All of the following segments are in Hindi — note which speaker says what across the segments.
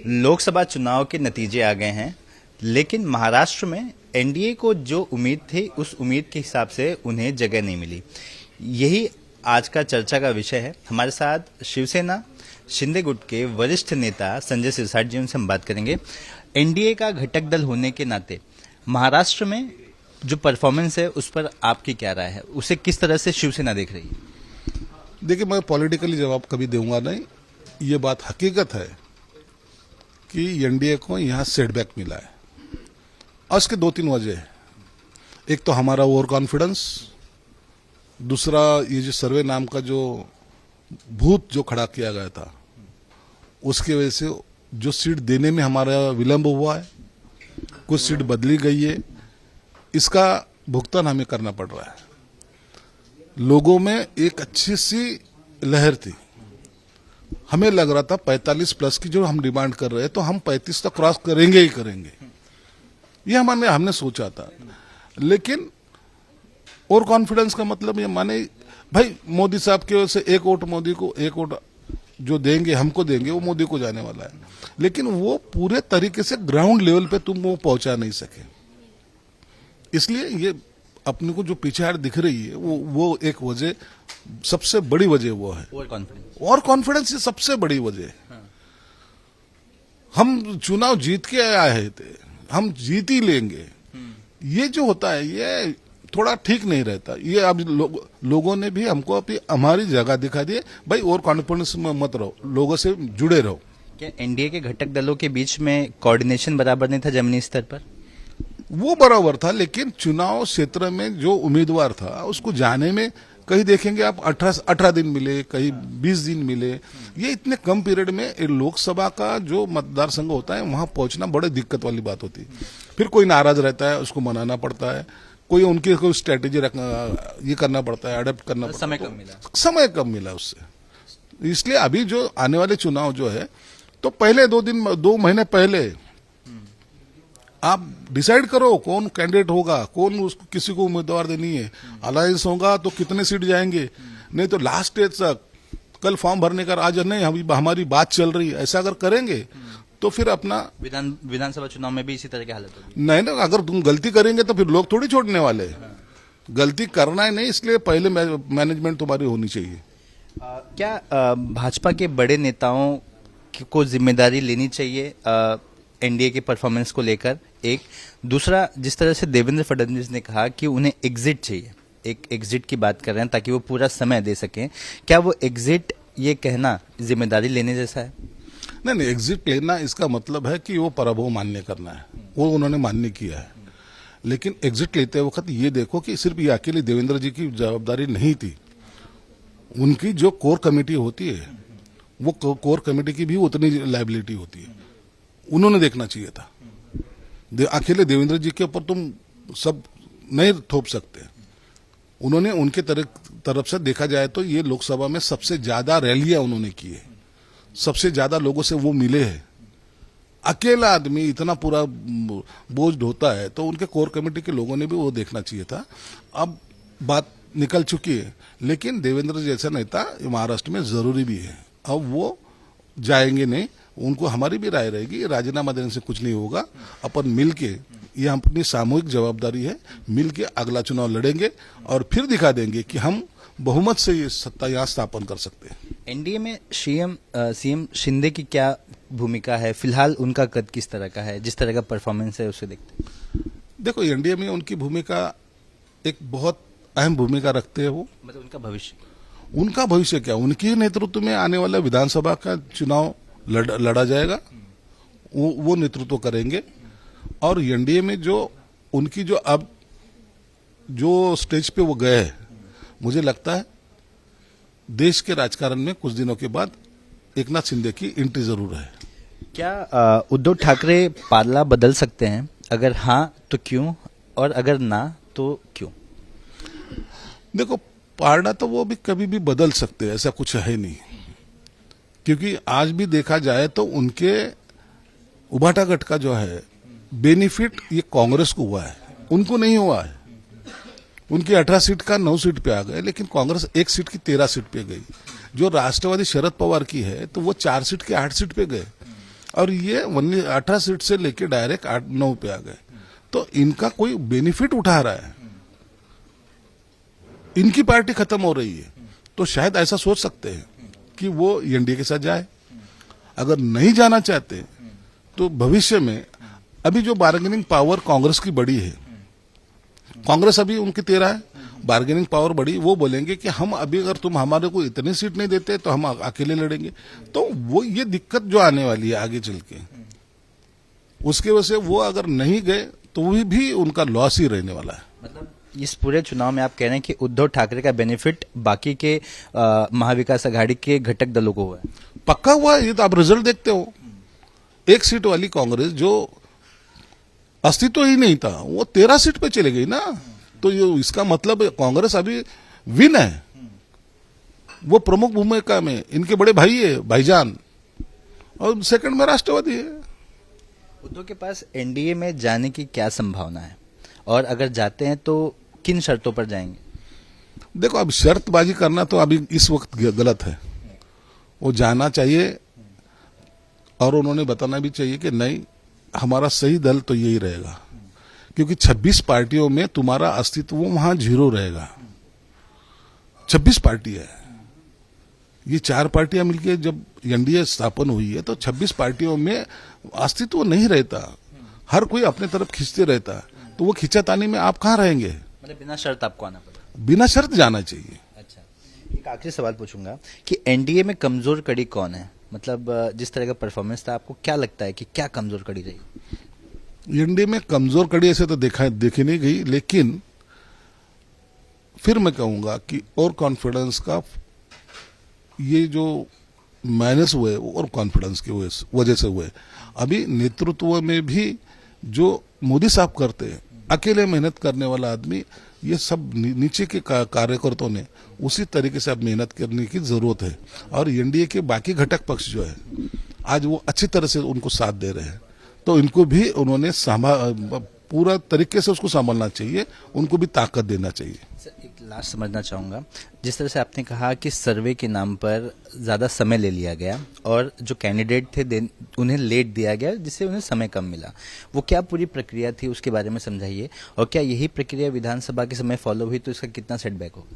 Speaker 1: लोकसभा चुनाव के नतीजे आ गए हैं, लेकिन महाराष्ट्र में एनडीए को जो उम्मीद थी उस उम्मीद के हिसाब से उन्हें जगह नहीं मिली। यही आज का चर्चा का विषय है। हमारे साथ शिवसेना शिंदे गुट के वरिष्ठ नेता संजय सिरसाट जी, उनसे हम बात करेंगे। एनडीए का घटक दल होने के नाते महाराष्ट्र में जो परफॉर्मेंस है उस पर आपकी क्या राय है? उसे किस तरह से शिवसेना देख रही है?
Speaker 2: देखिए, मैं पॉलिटिकली जवाब कभी दूंगा नहीं। ये बात हकीकत है कि एनडीए को यहाँ सेटबैक मिला है और इसके 2-3 वजह है। एक तो हमारा ओवर कॉन्फिडेंस, दूसरा ये जो सर्वे नाम का जो भूत जो खड़ा किया गया था उसकी वजह से जो सीट देने में हमारा विलंब हुआ है, कुछ सीट बदली गई है, इसका भुगतान हमें करना पड़ रहा है। लोगों में एक अच्छी सी लहर थी, हमें लग रहा था 45 प्लस की जो हम डिमांड कर रहे हैं तो हम 35 तक क्रॉस करेंगे ही करेंगे, ये हमने सोचा था। लेकिन और कॉन्फिडेंस का मतलब ये माने भाई मोदी साहब की वजह से एक वोट मोदी को, एक वोट जो देंगे हमको देंगे वो मोदी को जाने वाला है, लेकिन वो पूरे तरीके से ग्राउंड लेवल पे तुम वो पहुंचा नहीं सके। इसलिए ये अपने को जो पीछेहाट दिख रही है वो एक वजह, सबसे बड़ी वजह वो है। और कॉन्फिडेंस ये सबसे बड़ी वजह है। हम चुनाव जीत के आए थे, हम जीत ही लेंगे, ये जो होता है ये थोड़ा ठीक नहीं रहता। ये अब लोगों ने भी हमको अपनी हमारी जगह दिखा दी है। भाई और कॉन्फिडेंस में मत रहो, लोगों से जुड़े रहो।
Speaker 1: क्या एनडीए के घटक दलों के बीच में कोऑर्डिनेशन बराबर नहीं था जमीनी स्तर पर?
Speaker 2: वो बराबर था, लेकिन चुनाव क्षेत्र में जो उम्मीदवार था उसको जाने में कहीं देखेंगे आप 18 दिन मिले, कहीं 20 दिन मिले। ये इतने कम पीरियड में लोकसभा का जो मतदार संघ होता है वहां पहुंचना बड़े दिक्कत वाली बात होती है। फिर कोई नाराज रहता है, उसको मनाना पड़ता है, कोई उनकी कोई स्ट्रेटेजी ये करना पड़ता है, अडेप्ट करना पड़ता है। समय कम मिला उससे। इसलिए अभी जो आने वाले चुनाव जो है तो पहले 2 महीने पहले आप डिसाइड करो कौन कैंडिडेट होगा, कौन उसको किसी को उम्मीदवार देनी है। अलायंस होगा तो कितने सीट जाएंगे, नहीं तो लास्ट स्टेज तक कल फॉर्म भरने का आज नहीं, अभी हमारी बात चल रही है, ऐसा अगर करेंगे तो फिर अपना
Speaker 1: विधानसभा चुनाव में भी इसी तरह की हालत होगी।
Speaker 2: नहीं ना, अगर तुम गलती करेंगे तो फिर लोग थोड़ी छोड़ने वाले हैं। गलती करना है नहीं, इसलिए पहले मैनेजमेंट तुम्हारी होनी चाहिए।
Speaker 1: क्या भाजपा के बड़े नेताओं को जिम्मेदारी लेनी चाहिए एनडीए के परफॉर्मेंस को लेकर? एक दूसरा, जिस तरह से देवेंद्र फडणवीस ने कहा कि उन्हें एग्जिट चाहिए, एक एग्जिट की बात कर रहे हैं ताकि वो पूरा समय दे सकें, क्या वो एग्जिट ये कहना जिम्मेदारी लेने जैसा है?
Speaker 2: नहीं, एग्जिट लेना इसका मतलब है कि वो पराभव मान्य करना है, वो उन्होंने मान्य किया है। लेकिन एग्जिट लेते वक्त ये देखो कि सिर्फ ये अकेले देवेंद्र जी की जवाबदारी नहीं थी, उनकी जो कोर कमेटी होती है वो कोर कमेटी की भी उतनी लायबिलिटी होती है, उन्होंने देखना चाहिए था। अकेले देवेंद्र जी के ऊपर तुम सब नहीं थोप सकते। उन्होंने उनके तरफ से देखा जाए तो ये लोकसभा में सबसे ज्यादा रैलियां उन्होंने की है, सबसे ज्यादा लोगों से वो मिले हैं। अकेला आदमी इतना पूरा बोझ ढोता है तो उनके कोर कमेटी के लोगों ने भी वो देखना चाहिए था। अब बात निकल चुकी है, लेकिन देवेंद्र जैसा नेता महाराष्ट्र में जरूरी भी है। अब वो जाएंगे नहीं, उनको हमारी भी राय रहेगी, राजीनामा देने से कुछ नहीं होगा। अपन मिलके, ये अपनी सामूहिक जवाबदारी है, मिलके अगला चुनाव लड़ेंगे और फिर दिखा देंगे कि हम बहुमत से ये सत्ता यहाँ स्थापन कर सकते हैं।
Speaker 1: एनडीए में सीएम शिंदे की क्या भूमिका है? फिलहाल उनका कद किस तरह का है, जिस तरह का परफॉर्मेंस है उसे देखते हैं?
Speaker 2: देखो, एनडीए में उनकी भूमिका एक बहुत अहम भूमिका रखते हैं। वो
Speaker 1: मतलब
Speaker 2: उनका भविष्य क्या, उनके नेतृत्व में आने वाला विधानसभा का चुनाव लड़ा जाएगा, वो नेतृत्व करेंगे। और एनडीए में जो उनकी जो अब जो स्टेज पे वो गए हैं, मुझे लगता है देश के राजकारण में कुछ दिनों के बाद एकनाथ शिंदे की एंट्री जरूर है।
Speaker 1: क्या उद्धव ठाकरे पाला बदल सकते हैं? अगर हाँ तो क्यों, और अगर ना तो क्यों?
Speaker 2: देखो, पारडा तो वो भी कभी भी बदल सकते हैं, ऐसा कुछ है नहीं। क्योंकि आज भी देखा जाए तो उनके उभाटा गठ का जो है बेनिफिट ये कांग्रेस को हुआ है, उनको नहीं हुआ है। उनकी 18 सीट का 9 सीट पे आ गए, लेकिन कांग्रेस 1 सीट की 13 सीट पे गई। जो राष्ट्रवादी शरद पवार की है तो वो 4 सीट के 8 सीट पे गए। और ये 18 सीट से लेके डायरेक्ट 8-9 पे आ गए। तो इनका कोई बेनिफिट उठा रहा है, इनकी पार्टी खत्म हो रही है, तो शायद ऐसा सोच सकते हैं कि वो एनडीए के साथ जाए। अगर नहीं जाना चाहते तो भविष्य में अभी जो बार्गेनिंग पावर कांग्रेस की बड़ी है, कांग्रेस अभी उनकी 13 है, बार्गेनिंग पावर बड़ी, वो बोलेंगे कि हम अभी अगर तुम हमारे को इतनी सीट नहीं देते तो हम अकेले लड़ेंगे। तो वो ये दिक्कत जो आने वाली है आगे चल के, उसके वजह से वो अगर नहीं गए तो वो भी उनका लॉस ही रहने वाला है।
Speaker 1: मतलब इस पूरे चुनाव में आप कह रहे हैं कि उद्धव ठाकरे का बेनिफिट बाकी के महाविकास आघाड़ी के घटक दलों को हुआ है?
Speaker 2: पक्का हुआ है। ये तो आप रिजल्ट देखते हो, 1 सीट वाली कांग्रेस जो अस्तित्व ही नहीं था वो 13 सीट पे चले गई ना। तो ये इसका मतलब कांग्रेस अभी विन है, वो प्रमुख भूमिका में इनके बड़े भाई है भाईजान, और सेकंड में राष्ट्रवादी है।
Speaker 1: उद्धव के पास एनडीए में जाने की क्या संभावना है, और अगर जाते हैं तो किन शर्तों पर जाएंगे?
Speaker 2: देखो, अब शर्तबाजी करना तो अभी इस वक्त गलत है। वो जाना चाहिए और उन्होंने बताना भी चाहिए कि नहीं, हमारा सही दल तो यही रहेगा, क्योंकि 26 पार्टियों में तुम्हारा अस्तित्व वहां 0 रहेगा। 26 पार्टी है, ये 4 पार्टियां मिलकर जब एनडीए स्थापन हुई है तो 26 पार्टियों में अस्तित्व नहीं रहता, हर कोई अपने तरफ खींचते रहता, तो वो खींचातानी में आप कहां रहेंगे?
Speaker 1: मतलब बिना शर्त आपको आना पड़ेगा?
Speaker 2: बिना शर्त जाना चाहिए।
Speaker 1: अच्छा, एक आखिरी सवाल पूछूंगा कि एनडीए में कमजोर कड़ी कौन है? मतलब जिस तरह का परफॉर्मेंस था, आपको क्या लगता है कि क्या कमजोर कड़ी रही?
Speaker 2: एनडीए में कमजोर कड़ी ऐसे तो देखी नहीं गई, लेकिन फिर मैं कहूंगा कि और कॉन्फिडेंस का ये जो माइनस हुए और कॉन्फिडेंस की वजह से हुए। अभी नेतृत्व में भी जो मोदी साहब करते हैं, अकेले मेहनत करने वाला आदमी, ये सब नीचे के कार्यकर्ताओं ने उसी तरीके से अब मेहनत करने की जरूरत है। और एनडीए के बाकी घटक पक्ष जो है आज वो अच्छी तरह से उनको साथ दे रहे हैं, तो इनको भी उन्होंने पूरा तरीके से उसको संभालना चाहिए, उनको भी ताकत देना चाहिए।
Speaker 1: सर, एक लास्ट समझना चाहूंगा, जिस तरह से आपने कहा कि सर्वे के नाम पर ज्यादा समय ले लिया गया और जो कैंडिडेट थे उन्हें लेट दिया गया, जिससे उन्हें समय कम मिला, वो क्या पूरी प्रक्रिया थी उसके बारे में समझाइए, और क्या यही प्रक्रिया विधानसभा के समय फॉलो हुई तो इसका कितना सेटबैक हो?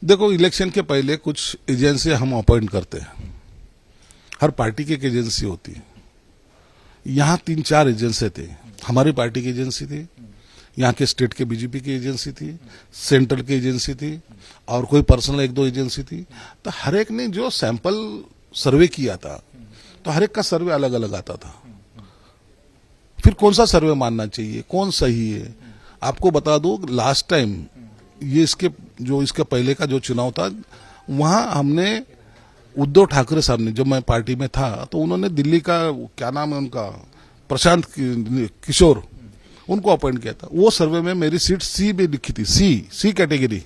Speaker 2: देखो, इलेक्शन के पहले कुछ एजेंसी हम अपॉइंट करते हैं, हर पार्टी की एक एजेंसी होती है। यहाँ 3-4 एजेंसी थे, हमारी पार्टी की एजेंसी थी, यहाँ के स्टेट के बीजेपी की एजेंसी थी, सेंट्रल की एजेंसी थी, और कोई पर्सनल 1-2 एजेंसी थी। तो हर एक ने जो सैंपल सर्वे किया था, तो हर एक का सर्वे अलग अलग आता था। फिर कौन सा सर्वे मानना चाहिए, कौन सही है? आपको बता दो, लास्ट टाइम ये इसके पहले का जो चुनाव था, वहां हमने उद्धव ठाकरे साहब ने, जब मैं पार्टी में था, तो उन्होंने दिल्ली का क्या नाम है उनका, प्रशांत किशोर, उनको अपॉइंट किया था। वो सर्वे में मेरी सीट सी भी लिखी थी, सी कैटेगरी।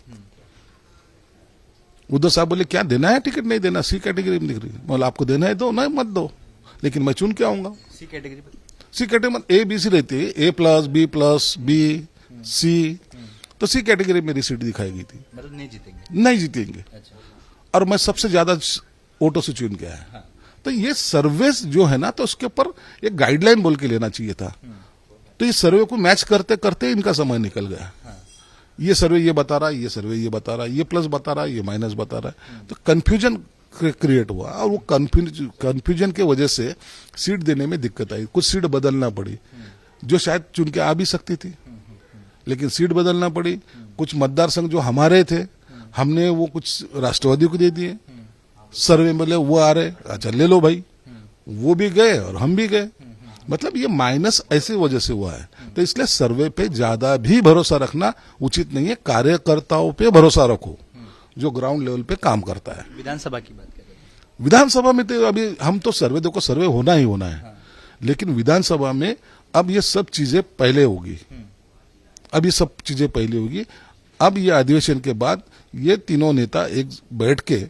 Speaker 2: उद्धव साहब बोले क्या देना है टिकट, नहीं देना, सी कैटेगरी में लिख रही है। बोला आपको देना है दो, नहीं मत दो, लेकिन मैं चुन के आऊंगा।
Speaker 1: सी कैटेगरी
Speaker 2: मतलब A-B-C रहती है, A+, B+, B, C, तो सी कैटेगरी मेरी सीट दिखाई गई थी।
Speaker 1: मतलब नहीं जीतेंगे? नहीं
Speaker 2: जीतेंगे।
Speaker 1: अच्छा।
Speaker 2: और मैं सबसे ज्यादा ऑटो से चुन के आया। हाँ। तो ये सर्वे जो है ना, तो उसके ऊपर एक गाइडलाइन बोल के लेना चाहिए था। तो इस सर्वे को मैच करते करते इनका समय निकल गया। हाँ। ये सर्वे ये बता रहा है, ये सर्वे ये बता रहा है, ये प्लस बता रहा है, ये माइनस बता रहा है, तो कंफ्यूजन क्रिएट हुआ, और वो कंफ्यूजन के वजह से सीट देने में दिक्कत आई। कुछ सीट बदलना पड़ी, जो शायद चुन के आ भी सकती थी, लेकिन सीट बदलना पड़ी। कुछ मतदार संघ जो हमारे थे, हमने वो कुछ राष्ट्रवादी को दे दिए। सर्वे में वो आ रहे, अच्छा ले लो भाई, वो भी गए और हम भी गए। मतलब ये माइनस ऐसी वजह से हुआ है। तो इसलिए सर्वे पे ज्यादा भी भरोसा रखना उचित नहीं है। कार्यकर्ताओं पे भरोसा रखो, जो ग्राउंड लेवल पे काम करता है।
Speaker 1: विधानसभा की बात करें,
Speaker 2: विधानसभा में तो अभी हम तो सर्वे, देखो सर्वे होना ही होना है। हाँ। लेकिन विधानसभा में अब ये सब चीजें पहले होगी, अब ये सब चीजें पहले होगी। अब ये अधिवेशन के बाद ये तीनों नेता एक बैठ के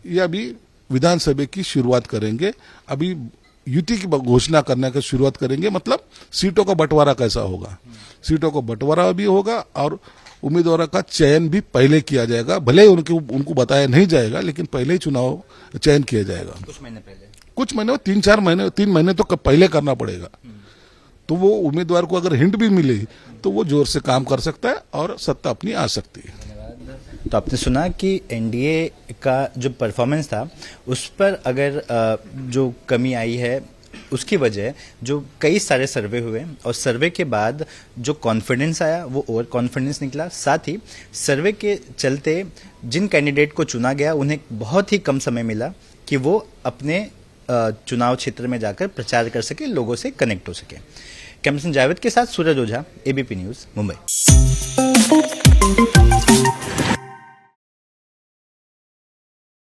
Speaker 2: ये अभी विधानसभा की शुरुआत करेंगे। अभी युति की घोषणा करने की शुरुआत करेंगे, मतलब सीटों का बंटवारा कैसा होगा, सीटों का बंटवारा भी होगा और उम्मीदवारों का चयन भी पहले किया जाएगा। भले उनको बताया नहीं जाएगा, लेकिन पहले ही चुनाव चयन किया जाएगा।
Speaker 1: कुछ महीने पहले
Speaker 2: कुछ महीने, 3 महीने तो पहले करना पड़ेगा। तो वो उम्मीदवार को अगर हिंट भी मिले तो वो जोर से काम कर सकता है और सत्ता अपनी आ सकती है।
Speaker 1: तो आपने सुना कि एनडीए का जो परफॉर्मेंस था उस पर अगर जो कमी आई है उसकी वजह जो कई सारे सर्वे हुए और सर्वे के बाद जो कॉन्फिडेंस आया वो ओवर कॉन्फिडेंस निकला। साथ ही सर्वे के चलते जिन कैंडिडेट को चुना गया उन्हें बहुत ही कम समय मिला कि वो अपने चुनाव क्षेत्र में जाकर प्रचार कर सके, लोगों से कनेक्ट हो सके। कैमरा पर्सन जावेद के साथ सूरज ओझा, एबीपी न्यूज़, मुंबई।